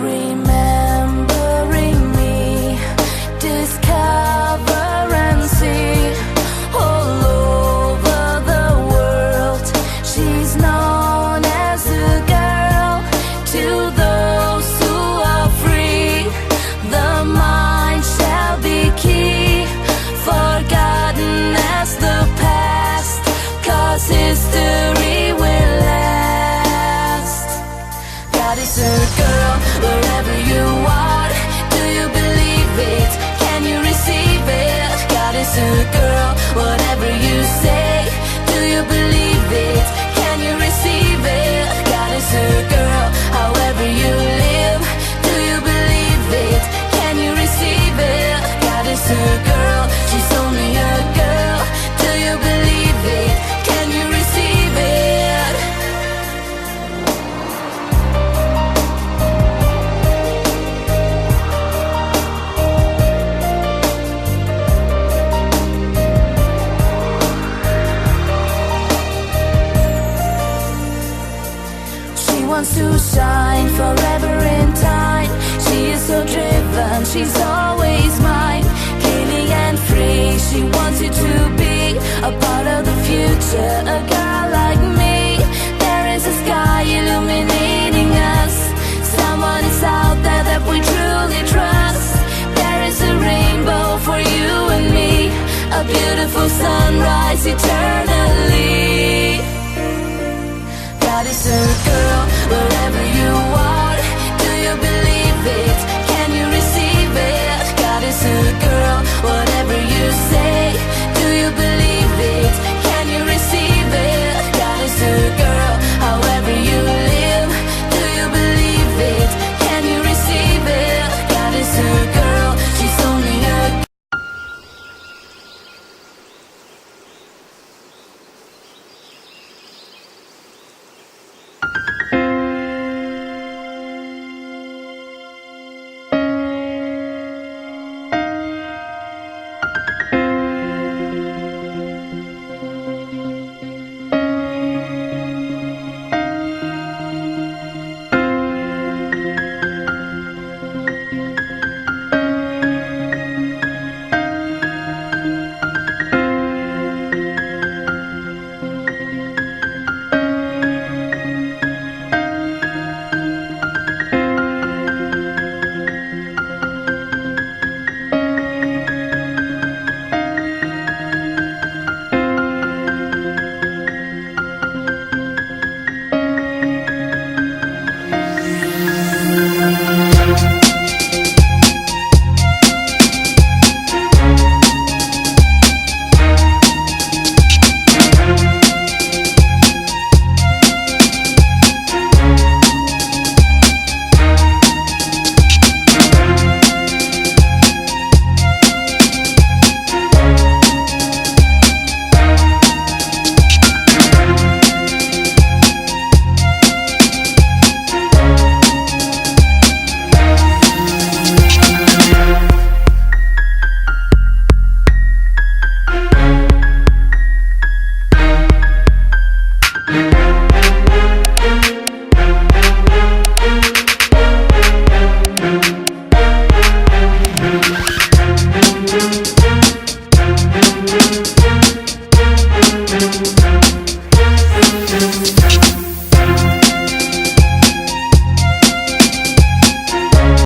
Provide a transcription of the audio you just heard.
remembering me. Discover and see all over the world. She's known as a girl to those who are free. The mind shall be key, forgotten as the past, 'cause history will last. God is a girl wherever you are. Do you believe it? Can you receive it? God is a girl, whatever you say. Do you believe it? Can you receive it? God is a girl, however you live. Do you believe it? Can you receive it? God is a girl, she's only a girl. Do you believe it? Can you receive it? She wants to shine forever in time. She is so driven, she's always mine. Clean and free, she wants you to be a part of the future. A girl like me, there is a sky illuminating us. Someone is out there that we truly trust. There is a rainbow for you and me, a beautiful sunrise eternally. God is a girl